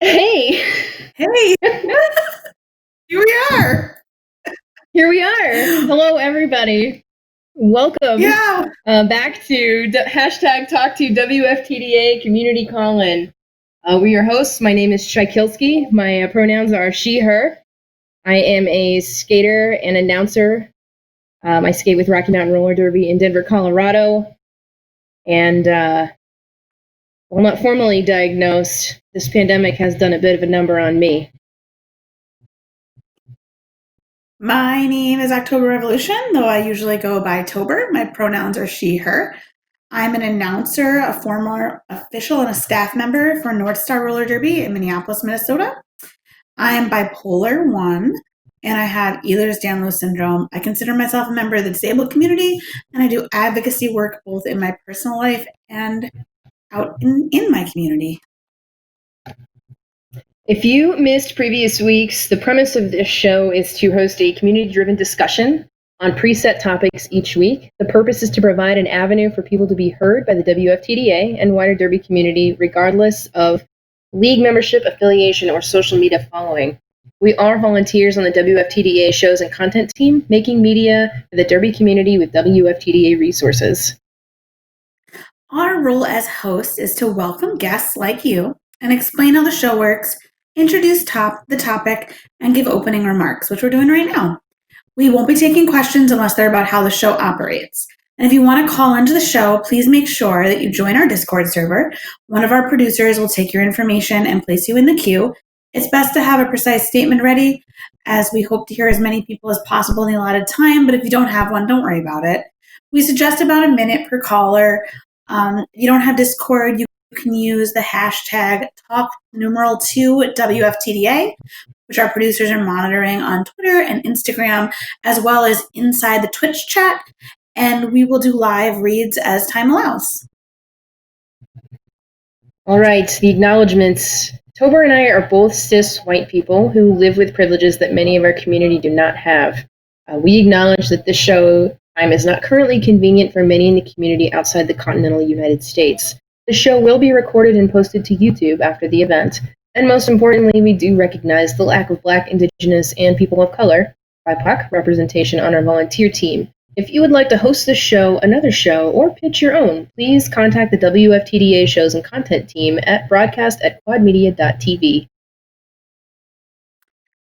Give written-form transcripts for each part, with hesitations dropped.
Hey, Hey, here we are. here we are. Hello, everybody. Welcome Yeah. back to hashtag Talk to WFTDA Community Call-In. We're your hosts. My name is Chykilski. My pronouns are she, her. I am a skater and announcer. I skate with Rocky Mountain Roller Derby in Denver, Colorado. And while not formally diagnosed, this pandemic has done a bit of a number on me. My name is October Revolution, though I usually go by Tober. My pronouns are she, her. I'm an announcer, a former official, and a staff member for North Star Roller Derby in Minneapolis, Minnesota. I am bipolar 1, and I have Ehlers-Danlos syndrome. I consider myself a member of the disabled community, and I do advocacy work both in my personal life and out in my community. If you missed previous weeks, the premise of this show is to host a community-driven discussion on preset topics each week. The purpose is to provide an avenue for people to be heard by the WFTDA and wider Derby community, regardless of league membership, affiliation, or social media following. We are volunteers on the WFTDA shows and content team, making media for the Derby community with WFTDA resources. Our role as hosts is to welcome guests like you and explain how the show works, introduce the topic, and give opening remarks, which we're doing right now. We won't be taking questions unless they're about how the show operates. And if you want to call into the show, please make sure that you join our Discord server. One of our producers will take your information and place you in the queue. It's best to have a precise statement ready, as we hope to hear as many people as possible in the allotted time, but if you don't have one, don't worry about it. We suggest about a minute per caller. If you don't have Discord, you can use the hashtag talk2WFTDA, which our producers are monitoring on Twitter and Instagram, as well as inside the Twitch chat, and we will do live reads as time allows. All right, the acknowledgments. Tober and I are both cis white people who live with privileges that many of our community do not have. We acknowledge that this show time is not currently convenient for many in the community outside the continental United States. The show will be recorded and posted to YouTube after the event. And most importantly, we do recognize the lack of Black, Indigenous, and people of color, BIPOC, representation on our volunteer team. If you would like to host this show, another show, or pitch your own, please contact the WFTDA shows and content team at broadcast@quadmedia.tv.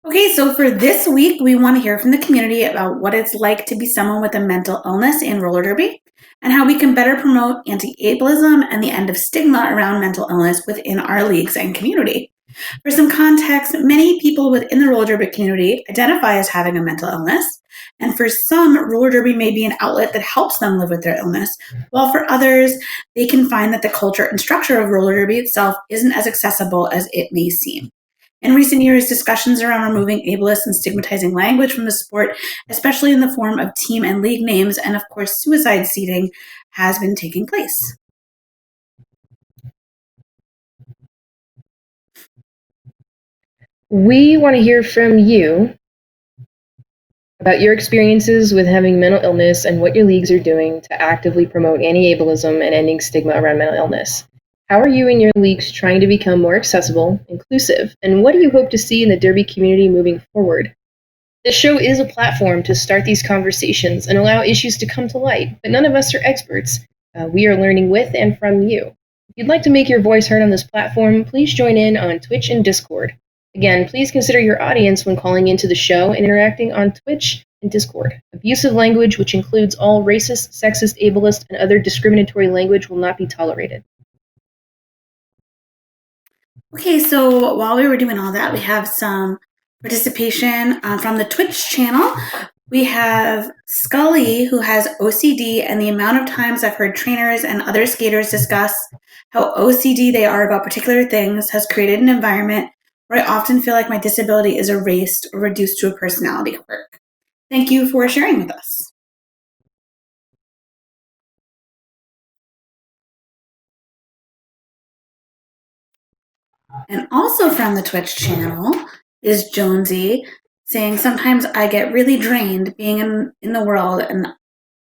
Okay, so for this week, we want to hear from the community about what it's like to be someone with a mental illness in roller derby and how we can better promote anti-ableism and the end of stigma around mental illness within our leagues and community. For some context, many people within the roller derby community identify as having a mental illness, and for some, roller derby may be an outlet that helps them live with their illness, while for others, they can find that the culture and structure of roller derby itself isn't as accessible as it may seem. In recent years, discussions around removing ableist and stigmatizing language from the sport, especially in the form of team and league names, and of course, suicide seating, has been taking place. We want to hear from you about your experiences with having mental illness and what your leagues are doing to actively promote anti-ableism and ending stigma around mental illness. How are you and your leagues trying to become more accessible, inclusive, and what do you hope to see in the Derby community moving forward? This show is a platform to start these conversations and allow issues to come to light, but none of us are experts. We are learning with and from you. If you'd like to make your voice heard on this platform, please join in on Twitch and Discord. Again, please consider your audience when calling into the show and interacting on Twitch and Discord. Abusive language, which includes all racist, sexist, ableist, and other discriminatory language, will not be tolerated. Okay, so while we were doing all that, we have some participation from the Twitch channel. We have Scully, who has OCD, and the amount of times I've heard trainers and other skaters discuss how OCD they are about particular things has created an environment where I often feel like my disability is erased or reduced to a personality quirk. Thank you for sharing with us. And also from the Twitch channel is Jonesy saying, sometimes I get really drained being in the world, and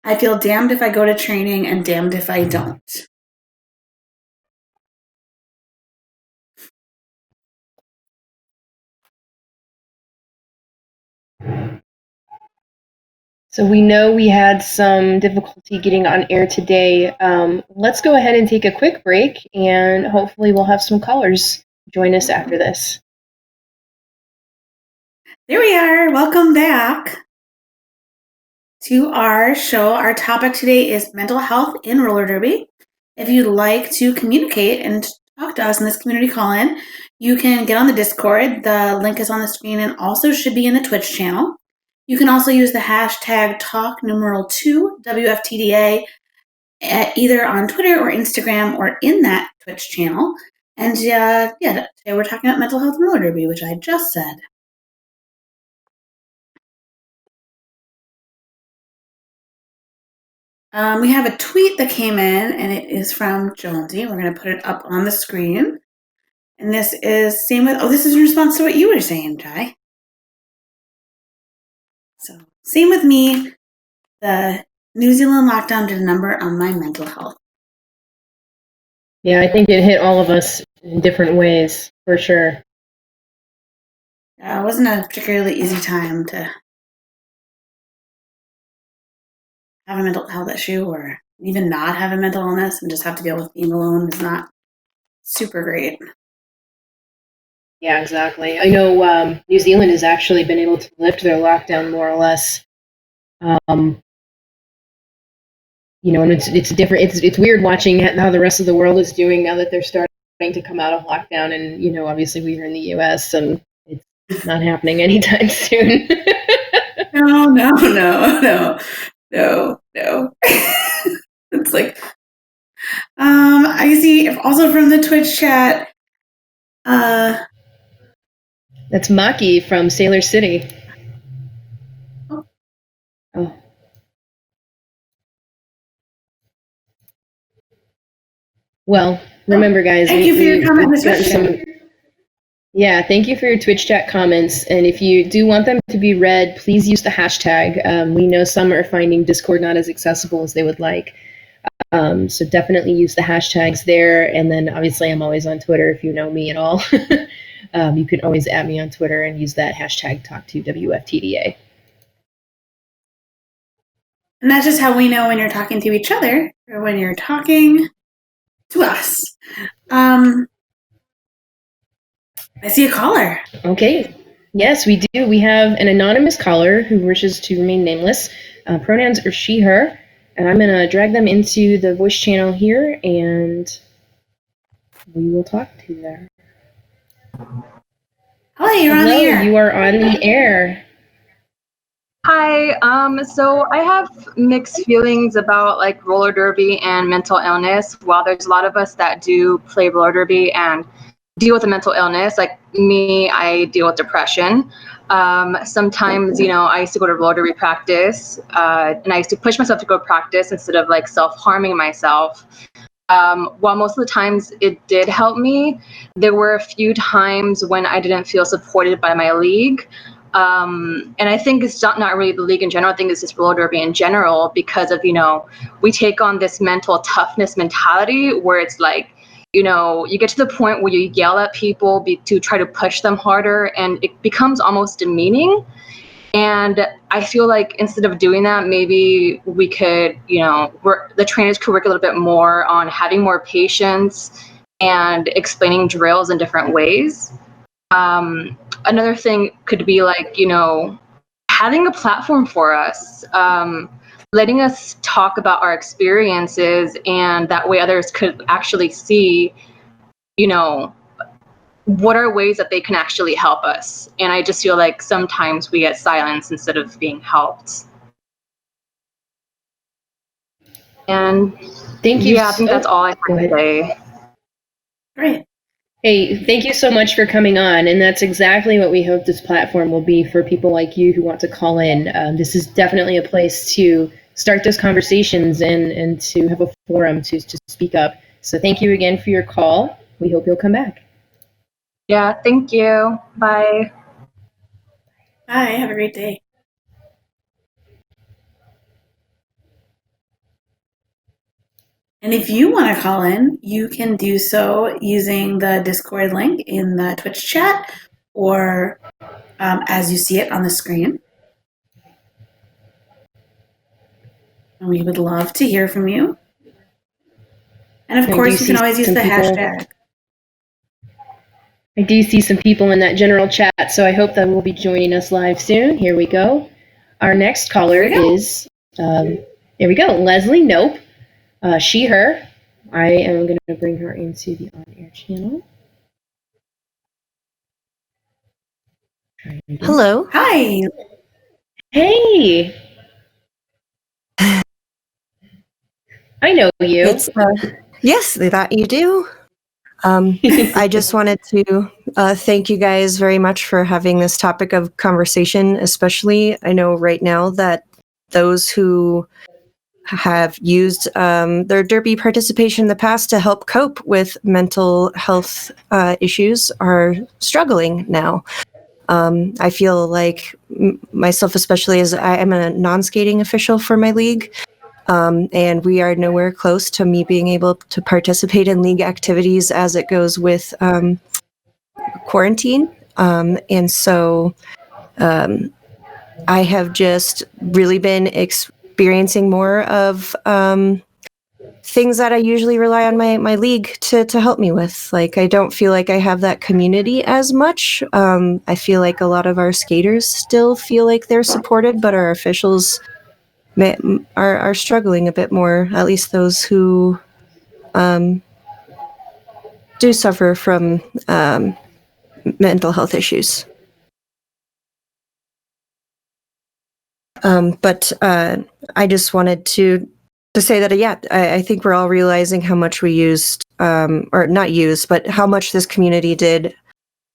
I feel damned if I go to training and damned if I don't. So we know we had some difficulty getting on air today. Let's go ahead and take a quick break, and hopefully we'll have some callers join us after this. There we are. Welcome back to our show. Our topic today is mental health in roller derby. If you'd like to communicate and talk to us in this community call-in, you can get on the Discord. The link is on the screen and also should be in the Twitch channel. You can also use the hashtag #2 WFTDA either on Twitter or Instagram or in that Twitch channel. And today we're talking about mental health in roller derby, which I just said. We have a tweet that came in, and it is from Jonesy. We're going to put it up on the screen. And this is this is in response to what you were saying, Jai. So, same with me. The New Zealand lockdown did a number on my mental health. Yeah, I think it hit all of us in different ways, for sure. It wasn't a particularly easy time to have a mental health issue or even not have a mental illness and just have to deal with being alone is not super great. Yeah, exactly. I know New Zealand has actually been able to lift their lockdown more or less. And it's different. It's weird watching how the rest of the world is doing now that they're starting to come out of lockdown. And obviously we're in the U.S. and it's not happening anytime soon. No. It's like, I see also from the Twitch chat. That's Maki from Sailor City. Oh. Well, remember, guys. Thank you for your comment in the Twitch chat. Yeah, thank you for your Twitch chat comments. And if you do want them to be read, please use the hashtag. We know some are finding Discord not as accessible as they would like. So definitely use the hashtags there. And then obviously I'm always on Twitter if you know me at all. You can always add me on Twitter and use that hashtag #TalkToWFTDA. And that's just how we know when you're talking to each other or when you're talking to us. I see a caller. Okay. Yes, we do. We have an anonymous caller who wishes to remain nameless. Pronouns are she, her. And I'm going to drag them into the voice channel here, and we will talk to them. Hi, you're on the air. You are on the air. Hi. So I have mixed feelings about roller derby and mental illness. While there's a lot of us that do play roller derby and deal with a mental illness, like me, I deal with depression. Sometimes, I used to go to roller derby practice, and I used to push myself to go practice instead of self-harming myself. While most of the times it did help me, there were a few times when I didn't feel supported by my league. And I think it's not really the league in general. I think it's just roller derby in general because of, we take on this mental toughness mentality where it's you get to the point where you yell at people to try to push them harder, and it becomes almost demeaning. And I feel like instead of doing that, maybe we could, the trainers could work a little bit more on having more patience and explaining drills in different ways. Another thing could be having a platform for us, letting us talk about our experiences, and that way others could actually see, what are ways that they can actually help us. And I just feel like sometimes we get silenced instead of being helped. And thank you. Yeah, I think that's all I have to say. Great. Hey, thank you so much for coming on. And that's exactly what we hope this platform will be for people like you who want to call in. This is definitely a place to start those conversations and to have a forum to speak up. So thank you again for your call. We hope you'll come back. Yeah, thank you. Bye. Bye. Have a great day. And if you want to call in, you can do so using the Discord link in the Twitch chat or as you see it on the screen. And we would love to hear from you. And of I course, do you can see always use some the people- hashtag. I do see some people in that general chat, so I hope that will be joining us live soon. Here we go. Our next caller is, there we go, Leslie Nope. She, her. I am going to bring her into the on-air channel. Hello. Hi. Hey. I know you. It's, yes, that you do. I just wanted to thank you guys very much for having this topic of conversation, especially I know right now that those who have used their Derby participation in the past to help cope with mental health issues are struggling now. I feel like myself, especially as I am a non-skating official for my league, and we are nowhere close to me being able to participate in league activities as it goes with quarantine. And so I have just really been experiencing more of things that I usually rely on my league to help me with. Like, I don't feel like I have that community as much. I feel like a lot of our skaters still feel like they're supported, but our officials are struggling a bit more, at least those who do suffer from mental health issues. But I just wanted to say that, I think we're all realizing how much we used, or not used, but how much this community did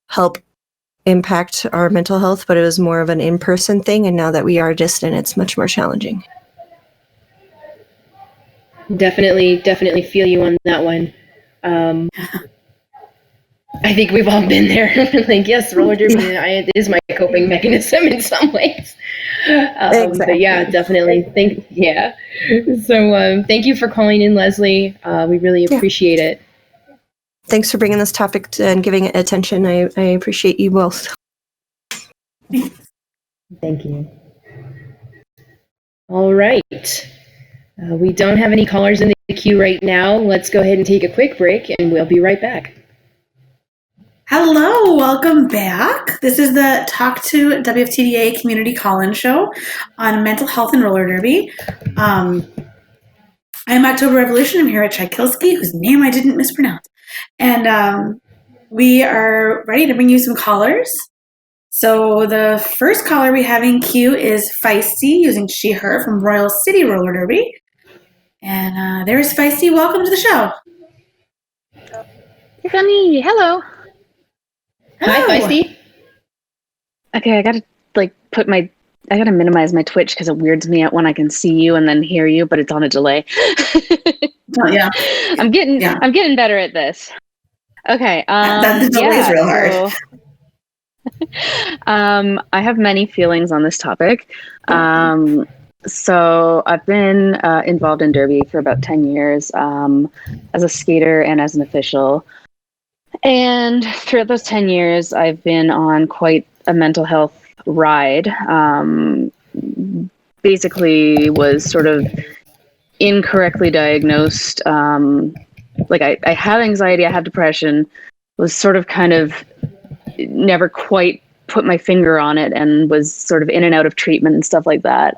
help impact our mental health, but it was more of an in-person thing. And now that we are distant, it's much more challenging. Definitely feel you on that one. I think we've all been there. Like, yes, roller derby is my coping mechanism in some ways. Exactly. But yeah, definitely. So thank you for calling in, Leslie. We really appreciate it. Thanks for bringing this topic and giving it attention. I appreciate you both. Thank you. All right. We don't have any callers in the queue right now. Let's go ahead and take a quick break, and we'll be right back. Hello, welcome back. This is the Talk to WFTDA Community Call-In Show on mental health and roller derby. I'm October Revolution. I'm here at Chykilski, whose name I didn't mispronounce. And we are ready to bring you some callers. So the first caller we have in queue is Feisty, using she, her, from Royal City Roller Derby. And there's Feisty. Welcome to the show. It's me. Hello. Hi, Feisty. Okay, I gotta minimize my Twitch because it weirds me out when I can see you and then hear you, but it's on a delay. Yeah. I'm getting better at this. Okay. The delay is real hard. I have many feelings on this topic. So I've been involved in Derby for about 10 years as a skater and as an official. And throughout those 10 years, I've been on quite a mental health ride. Basically was sort of incorrectly diagnosed. Like I have anxiety, I have depression, was sort of kind of never quite put my finger on it and was sort of in and out of treatment and stuff like that.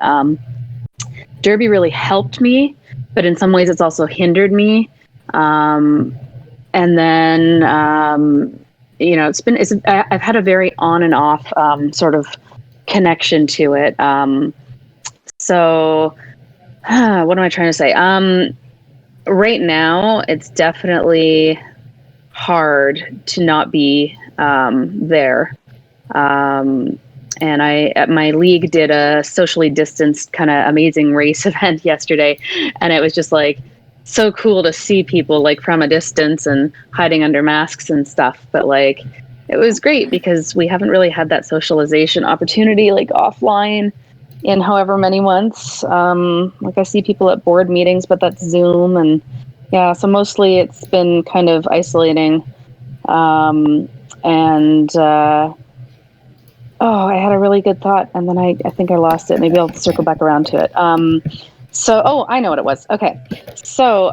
Derby really helped me, but in some ways it's also hindered me. And then, I've had a very on and off sort of connection to it. So what am I trying to say? Right now, it's definitely hard to not be there. And my league did a socially distanced kind of amazing race event yesterday, and it was just like so cool to see people like from a distance and hiding under masks and stuff. But like, it was great because we haven't really had that socialization opportunity like offline in however many months. Like I see people at board meetings, but that's Zoom, and yeah, so mostly it's been kind of isolating. I had a really good thought, and then I think I lost it. Maybe I'll circle back around to it. So, I know what it was. Okay. So,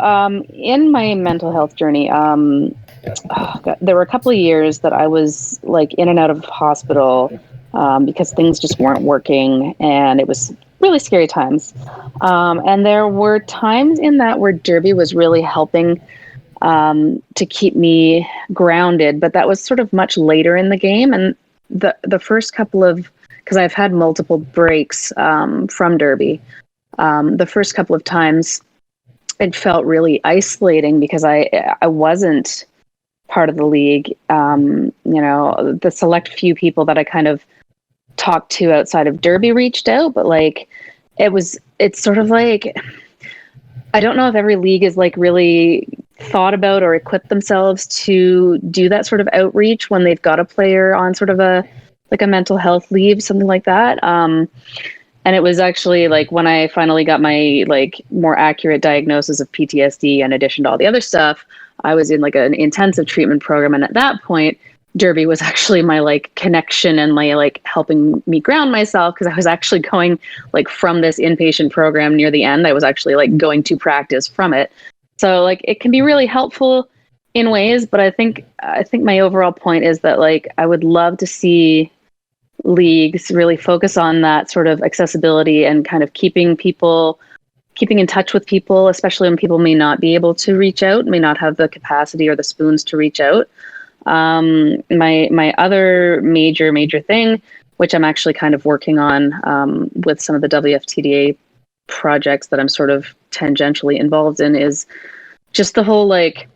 in my mental health journey, there were a couple of years that I was like in and out of hospital because things just weren't working, and it was really scary times. And there were times in that where Derby was really helping to keep me grounded, but that was sort of much later in the game. And the first couple of, because I've had multiple breaks from Derby. The first couple of times it felt really isolating because I wasn't part of the league. The select few people that I kind of talked to outside of Derby reached out, but like it's sort of like, I don't know if every league is like really thought about or equipped themselves to do that sort of outreach when they've got a player on sort of a mental health leave, something like that. And it was actually like when I finally got my like more accurate diagnosis of PTSD, in addition to all the other stuff, I was in like an intensive treatment program. And at that point, Derby was actually my like connection and my like helping me ground myself, because I was actually going like from this inpatient program near the end, I was actually like going to practice from it. So like it can be really helpful in ways, but I think my overall point is that like I would love to see leagues really focus on that sort of accessibility and kind of keeping in touch with people, especially when people may not be able to reach out, may not have the capacity or the spoons to reach out. My other major thing, which I'm actually kind of working on with some of the WFTDA projects that I'm sort of tangentially involved in, is just the whole like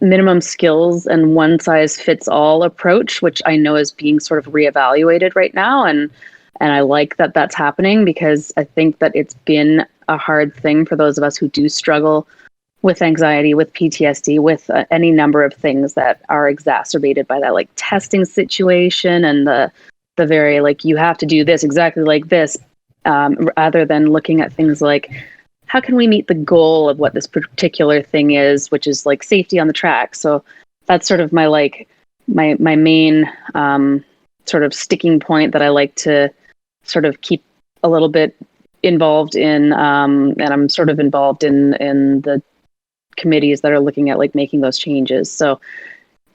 minimum skills and one size fits all approach, which I know is being sort of reevaluated right now. And I like that that's happening, because I think that it's been a hard thing for those of us who do struggle with anxiety, with PTSD, with any number of things that are exacerbated by that like testing situation and the very like, you have to do this exactly like this, rather than looking at things like, how can we meet the goal of what this particular thing is, which is like safety on the track. So that's sort of my like my main sort of sticking point that I like to sort of keep a little bit involved in, and I'm sort of involved in the committees that are looking at like making those changes. So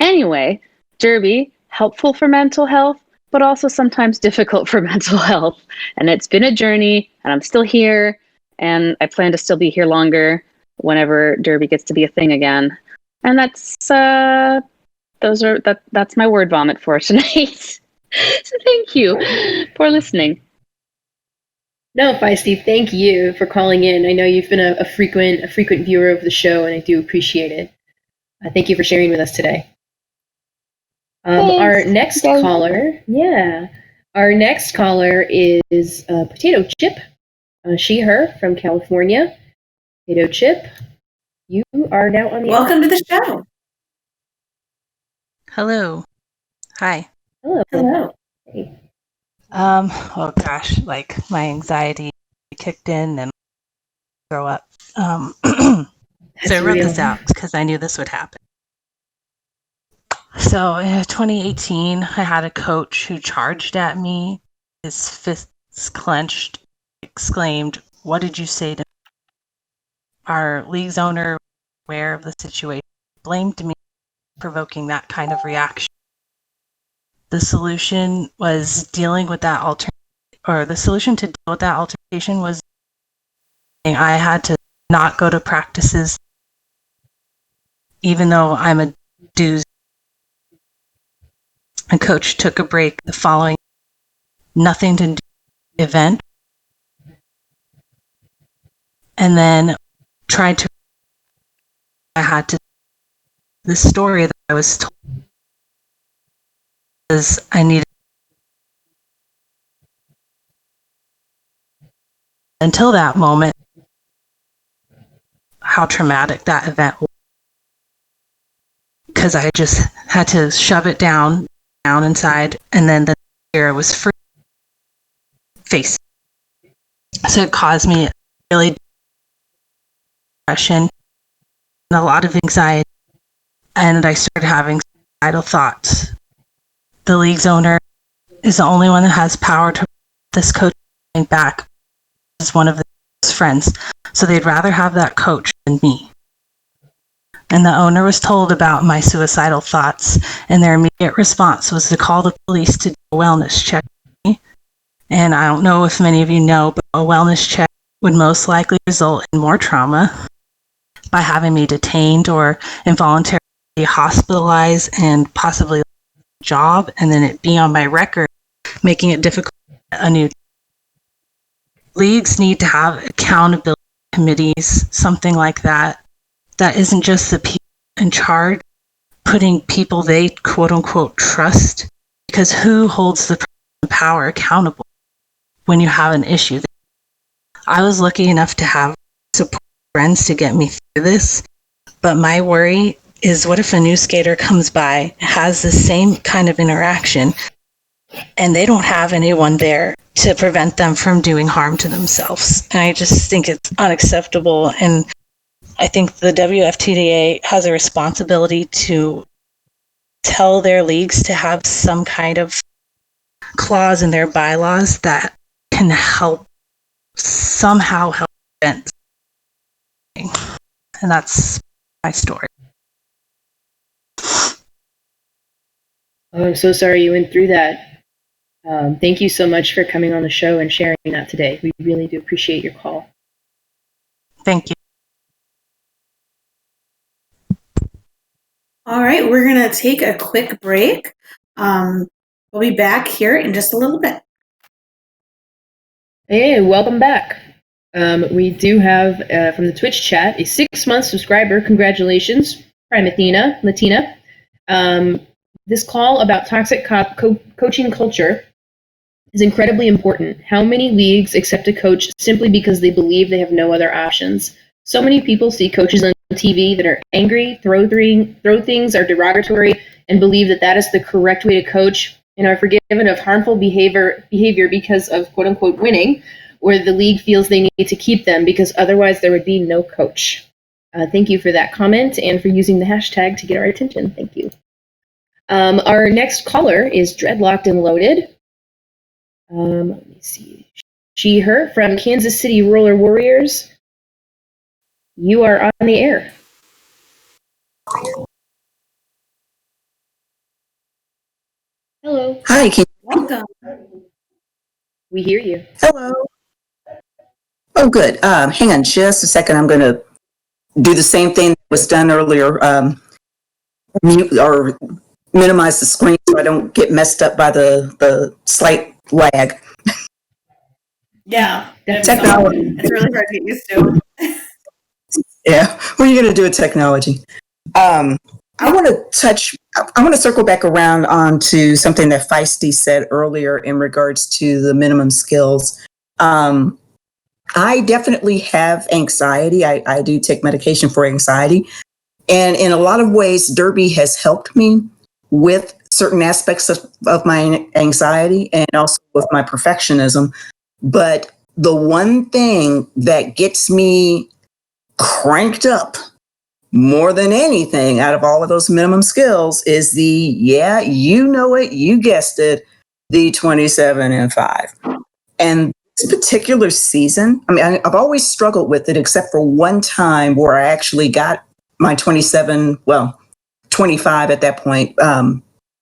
anyway, Derby, helpful for mental health, but also sometimes difficult for mental health. And it's been a journey, and I'm still here. And I plan to still be here longer whenever Derby gets to be a thing again. And that's my word vomit for tonight. So thank you for listening. No, Feisty, thank you for calling in. I know you've been a frequent viewer of the show, and I do appreciate it. Thank you for sharing with us today. Our next caller is Potato Chip. She, her, from California. Potato Chip, you are now on the air. Welcome to the show. Hello. Hi. Hello. Hey. Oh gosh, like my anxiety kicked in and throw up. So I wrote this out because I knew this would happen. So in 2018, I had a coach who charged at me, his fists clenched, exclaimed, "What did you say to me?" Our league's owner, aware of the situation, blamed me for provoking that kind of reaction. The solution was dealing with that the solution to deal with that altercation was I had to not go to practices, even though I'm a dues. A coach took a break the following, nothing to do with the event, and then tried to. I had to. The story that I was told was I needed. Until that moment, how traumatic that event was, because I just had to shove it down inside, and then the fear was free face. So it caused me really depression and a lot of anxiety, and I started having suicidal thoughts. The league's owner is the only one that has power to this coach back. is one of the friends, so they'd rather have that coach than me. And the owner was told about my suicidal thoughts, and their immediate response was to call the police to do a wellness check on me. And I don't know if many of you know, but a wellness check would most likely result in more trauma by having me detained or involuntarily hospitalized and possibly a job, and then it be on my record, making it difficult to get a new. Leagues need to have accountability committees, something like that. That isn't just the people in charge putting people they quote unquote trust, because who holds the power accountable when you have an issue? I was lucky enough to have support friends to get me through this, but my worry is, what if a new skater comes by, has the same kind of interaction, and they don't have anyone there to prevent them from doing harm to themselves? And I just think it's unacceptable. And I think the WFTDA has a responsibility to tell their leagues to have some kind of clause in their bylaws that can somehow help prevent. And that's my story. Oh, I'm so sorry you went through that. Thank you so much for coming on the show and sharing that today. We really do appreciate your call. Thank you. All right, we're going to take a quick break. We'll be back here in just a little bit. Hey, welcome back. We do have from the Twitch chat a 6-month subscriber. Congratulations, Prime Latina. This call about toxic coaching culture is incredibly important. How many leagues accept a coach simply because they believe they have no other options? So many people see coaches on TV that are angry, throw things, are derogatory, and believe that is the correct way to coach, and are forgiven of harmful behavior because of quote-unquote winning, or the league feels they need to keep them because otherwise there would be no coach. Thank you for that comment and for using the hashtag to get our attention. Thank you. Our next caller is Dreadlocked and Loaded. Let me see. Her from Kansas City Roller Warriors. You are on the air. Hello. Hi. Welcome. We hear you. Hello. Oh, good. Hang on just a second. I'm going to do the same thing that was done earlier. Mute or minimize the screen so I don't get messed up by the slight lag. Yeah, Technology. it's really hard to get used to. Yeah, what are you going to do with technology? I want to circle back around onto something that Feisty said earlier in regards to the minimum skills. I definitely have anxiety. I do take medication for anxiety. And in a lot of ways, Derby has helped me with certain aspects of my anxiety and also with my perfectionism. But the one thing that gets me cranked up more than anything out of all of those minimum skills is you guessed it, the 27 and 5. And this particular season, I've always struggled with it except for one time where I actually got my 25 at that point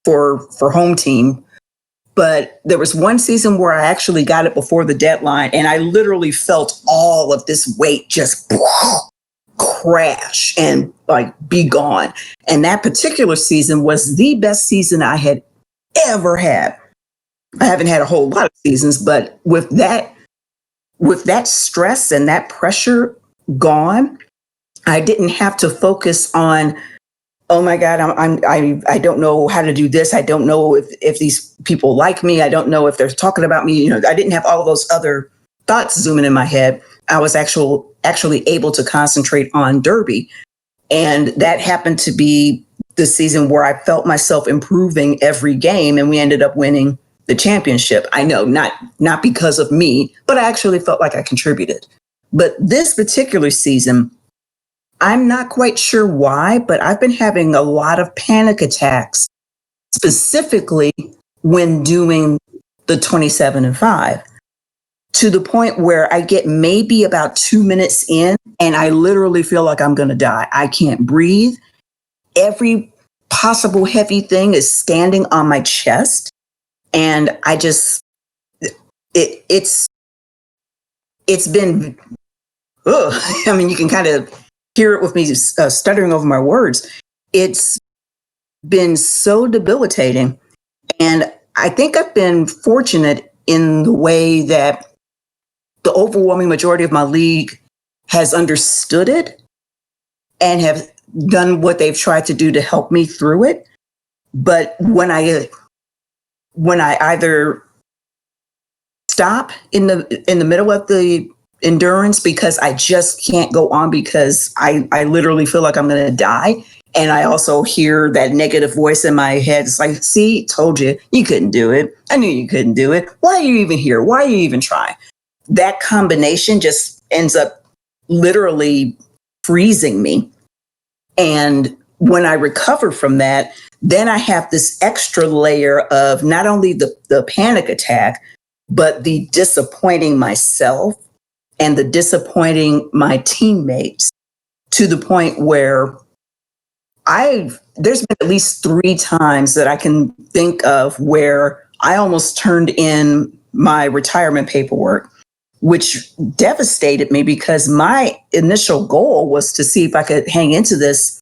for home team. But there was one season where I actually got it before the deadline, and I literally felt all of this weight just crash and be gone. And that particular season was the best season I had ever had. I haven't had a whole lot of seasons, but with that stress and that pressure gone, I didn't have to focus on, oh my God, I don't know how to do this. I don't know if these people like me. I don't know if they're talking about me. I didn't have all of those other thoughts zooming in my head. I was actually able to concentrate on Derby. And that happened to be the season where I felt myself improving every game, and we ended up winning the championship. I know, not because of me, but I actually felt like I contributed. But this particular season, I'm not quite sure why, but I've been having a lot of panic attacks, specifically when doing the 27 and 5, to the point where I get maybe about 2 minutes in and I literally feel like I'm going to die. I can't breathe. Every possible heavy thing is standing on my chest. And I just, it's been, ugh. I mean, you can kind of hear it with me stuttering over my words. It's been so debilitating. And I think I've been fortunate in the way that the overwhelming majority of my league has understood it and have done what they've tried to do to help me through it. But when I either stop in the middle of the endurance because I just can't go on because I literally feel like I'm going to die, and I also hear that negative voice in my head. It's like, see, told you, you couldn't do it. I knew you couldn't do it. Why are you even here? Why are you even trying? That combination just ends up literally freezing me. And when I recover from that, then I have this extra layer of not only the panic attack, but the disappointing myself and the disappointing my teammates, to the point where there's been at least 3 times that I can think of where I almost turned in my retirement paperwork, which devastated me because my initial goal was to see if I could hang into this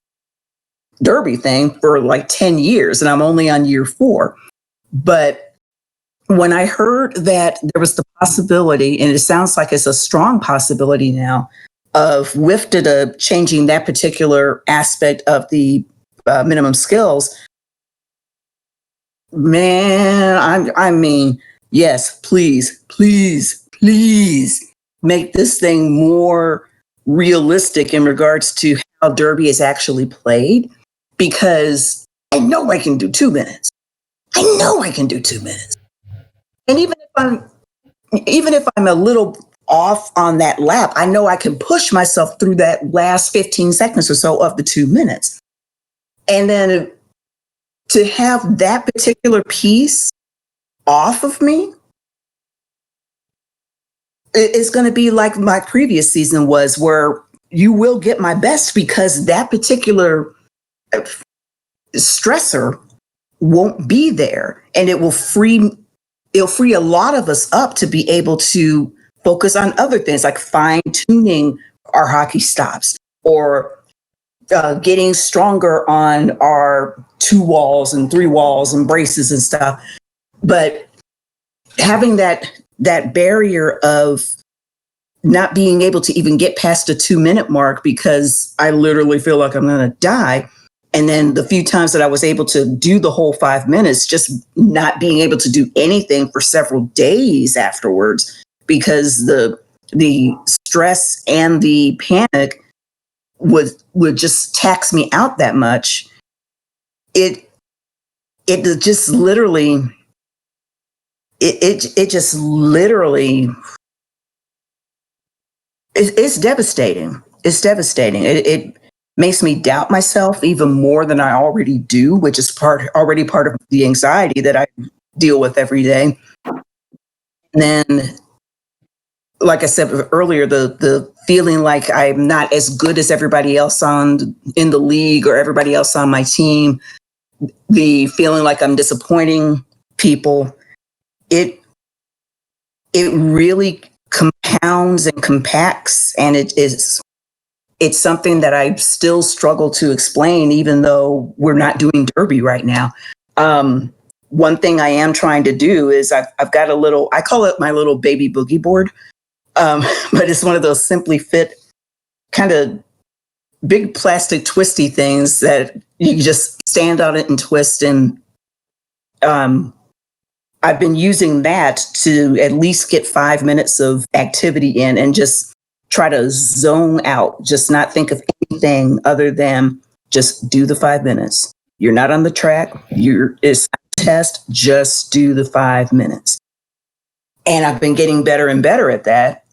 Derby thing for like 10 years, and I'm only on year 4. But when I heard that there was the possibility, and it sounds like it's a strong possibility now, of WIFDA changing that particular aspect of the minimum skills, man, I mean, yes, please make this thing more realistic in regards to how Derby is actually played, because I know I can do 2 minutes. I know I can do 2 minutes. And even if I'm a little off on that lap, I know I can push myself through that last 15 seconds or so of the 2 minutes. And then to have that particular piece off of me, it's going to be like my previous season was, where you will get my best because that particular stressor won't be there, and it'll free a lot of us up to be able to focus on other things like fine tuning our hockey stops, or getting stronger on our 2 walls and 3 walls and braces and stuff. But having that barrier of not being able to even get past the 2-minute mark because I literally feel like I'm going to die. And then the few times that I was able to do the whole 5 minutes, just not being able to do anything for several days afterwards because the stress and the panic would just tax me out that much. It just literally, it just literally, it's devastating. It's devastating. It makes me doubt myself even more than I already do, which is already part of the anxiety that I deal with every day. And then, like I said earlier, the feeling like I'm not as good as everybody else in the league or everybody else on my team, the feeling like I'm disappointing people, it really compounds and compacts, and it's something that I still struggle to explain, even though we're not doing Derby right now. One thing I am trying to do is I've got a little, I call it my little baby boogie board, but it's one of those Simply Fit kind of big plastic twisty things that you just stand on it and twist. And I've been using that to at least get 5 minutes of activity in and just try to zone out, just not think of anything other than just do the 5 minutes. You're not on the track. It's a test. Just do the 5 minutes. And I've been getting better and better at that.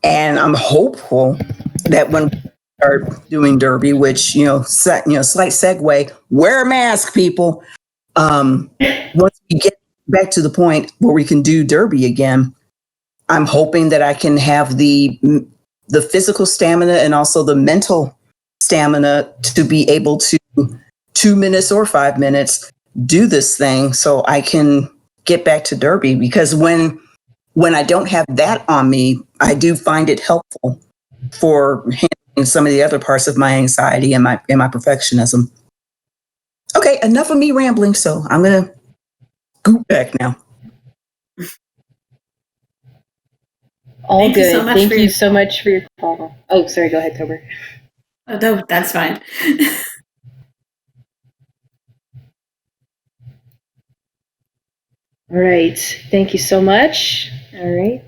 And I'm hopeful that when we start doing Derby, which, slight segue, wear a mask, people. Once we get back to the point where we can do Derby again, I'm hoping that I can have the physical stamina and also the mental stamina to be able to 2 minutes or 5 minutes do this thing so I can get back to Derby. Because when I don't have that on me, I do find it helpful for handling some of the other parts of my anxiety and my perfectionism. Okay, enough of me rambling. So I'm going to go back now. All Thank you good. so much Thank for you your so much for your call. Oh, sorry. Go ahead, Tober. Oh, no, that's fine. All right. Thank you so much. All right.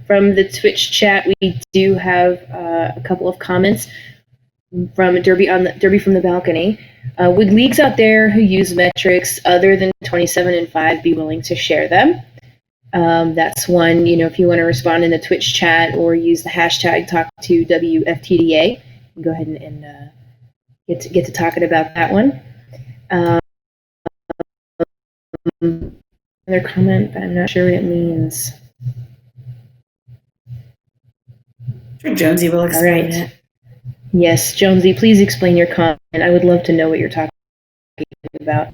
From the Twitch chat, we do have a couple of comments from Derby from the balcony. Would leagues out there who use metrics other than 27 and 5 be willing to share them? That's one, if you want to respond in the Twitch chat or use the hashtag #TalkToWFTDA, you can go ahead and get to talking about that one. Another comment, but I'm not sure what it means. Sure, Jonesy will explain All right. it. Yes, Jonesy, please explain your comment. I would love to know what you're talking about.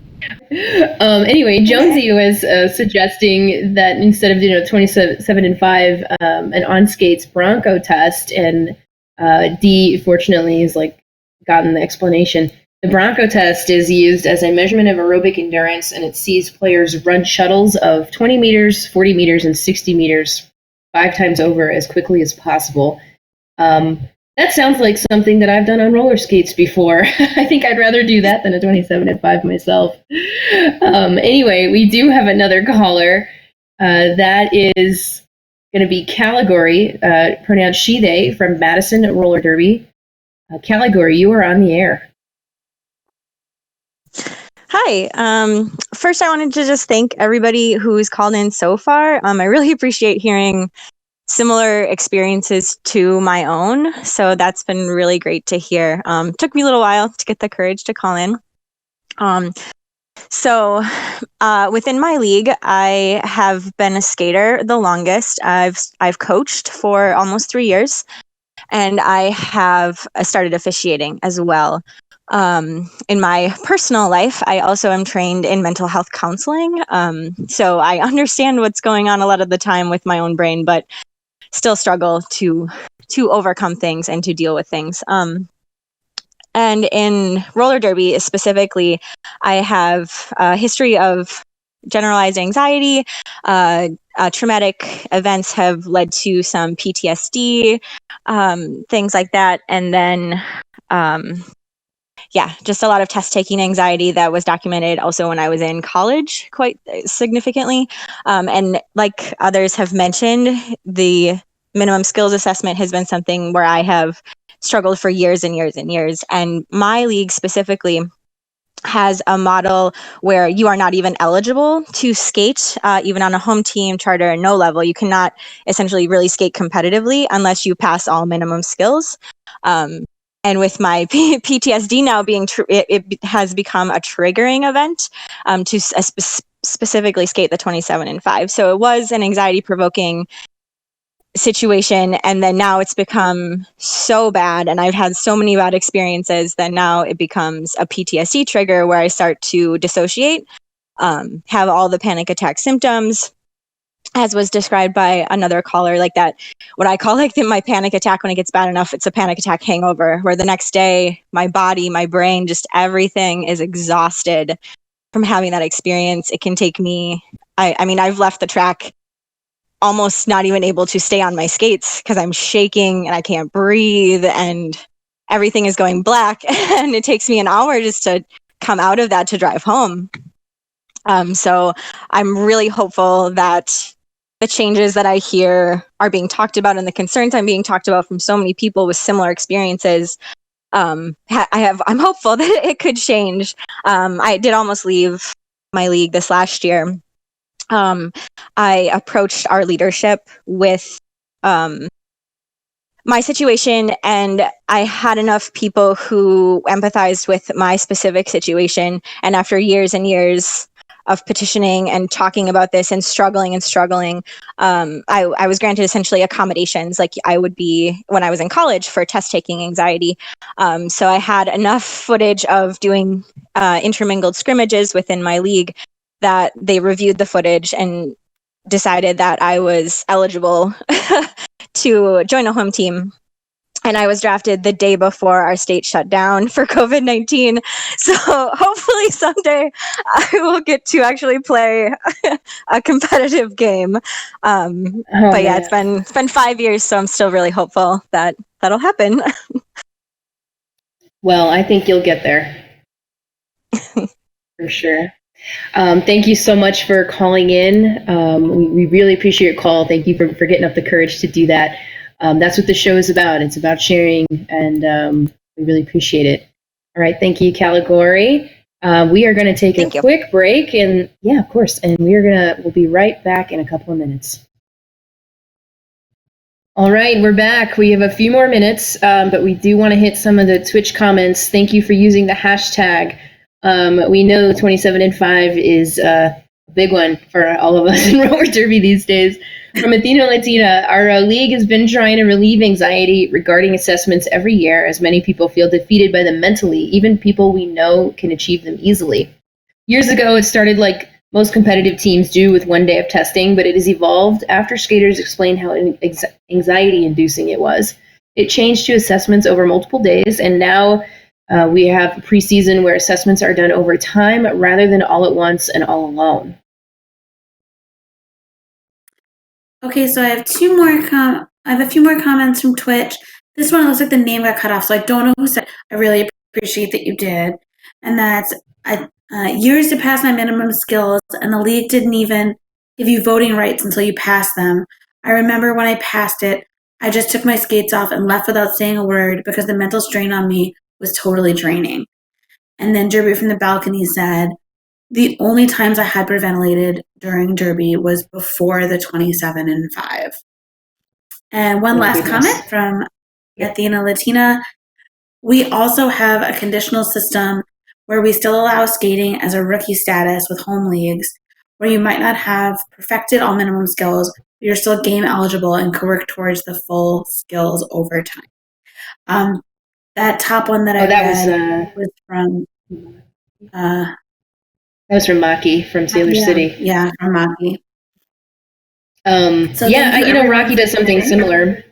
Anyway, Jonesy was suggesting that instead of 27 and 5, an on skates Bronco test, and D fortunately has gotten the explanation. The Bronco test is used as a measurement of aerobic endurance, and it sees players run shuttles of 20 meters, 40 meters, and 60 meters 5 times over as quickly as possible. That sounds like something that I've done on roller skates before. I think I'd rather do that than a 27 and 5 myself. Anyway, we do have another caller. That is going to be Caligori, pronounced she, they, from Madison Roller Derby. Caligori, you are on the air. Hi. First, I wanted to just thank everybody who's called in so far. I really appreciate hearing similar experiences to my own. So that's been really great to hear. Took me a little while to get the courage to call in. So within my league, I have been a skater the longest. I've coached for almost 3 years, and I have started officiating as well. In my personal life, I also am trained in mental health counseling. So I understand what's going on a lot of the time with my own brain, but still struggle to overcome things and to deal with things. And in roller derby specifically, I have a history of generalized anxiety. Traumatic events have led to some PTSD, things like that. And then, just a lot of test-taking anxiety that was documented also when I was in college quite significantly. And like others have mentioned, the minimum skills assessment has been something where I have struggled for years and years and years. And my league specifically has a model where you are not even eligible to skate, even on a home team, charter, no level. You cannot essentially really skate competitively unless you pass all minimum skills. And with my PTSD now being, it has become a triggering event to specifically skate the 27 and 5. So it was an anxiety provoking situation, and then now it's become so bad, and I've had so many bad experiences that now it becomes a PTSD trigger where I start to dissociate, have all the panic attack symptoms, as was described by another caller, like that, what I call my panic attack when it gets bad enough, it's a panic attack hangover, where the next day, my body, my brain, just everything is exhausted from having that experience. It can take me, I mean, I've left the track almost not even able to stay on my skates because I'm shaking and I can't breathe and everything is going black. And it takes me an hour just to come out of that to drive home. So I'm really hopeful that the changes that I hear are being talked about and the concerns I'm being talked about from so many people with similar experiences. I'm hopeful that it could change. I did almost leave my league this last year. I approached our leadership with my situation, and I had enough people who empathized with my specific situation. And after years and years of petitioning and talking about this and struggling, I was granted essentially accommodations like I would be when I was in college for test taking anxiety. So I had enough footage of doing intermingled scrimmages within my league that they reviewed the footage and decided that I was eligible to join a home team. And I was drafted the day before our state shut down for COVID-19. So hopefully someday I will get to actually play a competitive game. But yeah, it's been 5 years, so I'm still really hopeful that that'll happen. Well, I think you'll get there. For sure. Thank you so much for calling in. We really appreciate your call. Thank you for getting up the courage to do that. That's what the show is about. It's about sharing, and we really appreciate it. All right. Thank you, Caligori. We are going to take a quick break, and yeah, of course. And we'll be right back in a couple of minutes. All right, we're back. We have a few more minutes, but we do want to hit some of the Twitch comments. Thank you for using the hashtag. We know 27 and 5 is a big one for all of us in roller derby these days. From Athena Latina, our league has been trying to relieve anxiety regarding assessments every year, as many people feel defeated by them mentally, even people we know can achieve them easily. Years ago, it started like most competitive teams do with one day of testing, but it has evolved after skaters explained how anxiety-inducing it was. It changed to assessments over multiple days, and now we have preseason where assessments are done over time rather than all at once and all alone. Okay, so I have a few more comments from Twitch. This one looks like the name got cut off, so I don't know who said. I really appreciate that you did, and that's years to pass my minimum skills, and the league didn't even give you voting rights until you passed them. I remember when I passed it, I just took my skates off and left without saying a word because the mental strain on me was totally draining. And then Derby from the balcony said, the only times I hyperventilated during Derby was before the 27 and 5. And one last comment from Athena Latina. We also have a conditional system where we still allow skating as a rookie status with home leagues, where you might not have perfected all minimum skills, but you're still game eligible and can work towards the full skills over time. That top one that I read was from that was from Maki from Sailor City. Yeah, from Maki. Rocky does something similar.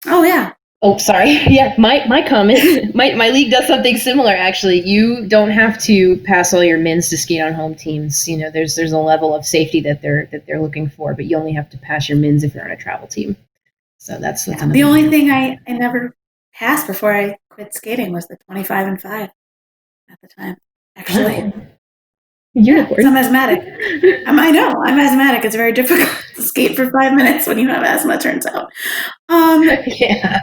Oh yeah. Oh, sorry. Yeah, my comment. my league does something similar. Actually, you don't have to pass all your mins to skate on home teams. You know, there's a level of safety that they're looking for, but you only have to pass your mins if you're on a travel team. So that's the only thing I never passed before I quit skating was the 25 and 5 at the time. Actually, unicorn. I'm asthmatic. I know I'm asthmatic. It's very difficult to skate for 5 minutes when you have asthma. Turns out. I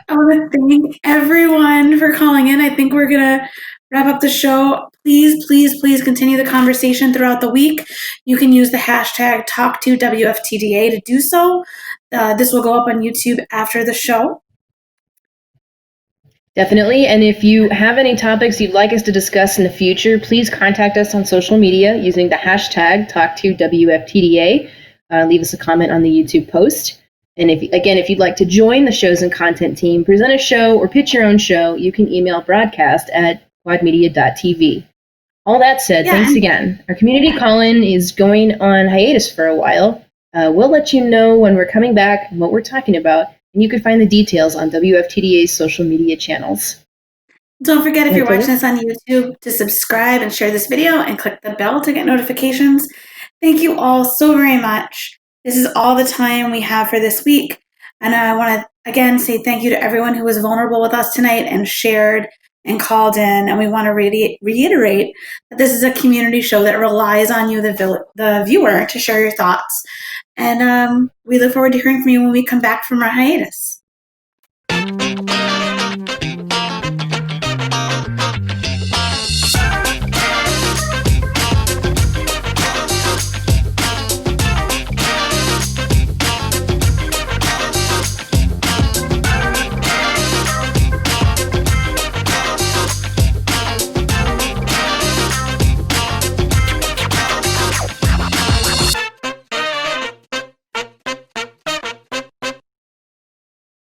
want to thank everyone for calling in. I think we're gonna wrap up the show. Please continue the conversation throughout the week. You can use the hashtag #TalkToWFTDA to do so. This will go up on YouTube after the show. Definitely. And if you have any topics you'd like us to discuss in the future, please contact us on social media using the hashtag #TalkToWFTDA. Leave us a comment on the YouTube post. And if you'd like to join the shows and content team, present a show, or pitch your own show, you can email broadcast@quadmedia.tv. All that said, thanks again. Our community call-in is going on hiatus for a while. We'll let you know when we're coming back and what we're talking about. And you can find the details on WFTDA's social media channels. Don't forget, if you're watching this on YouTube, to subscribe and share this video and click the bell to get notifications. Thank you all so very much. This is all the time we have for this week. And I want to, again, say thank you to everyone who was vulnerable with us tonight and shared and called in. And we want to reiterate that this is a community show that relies on you, the viewer, to share your thoughts. And we look forward to hearing from you when we come back from our hiatus.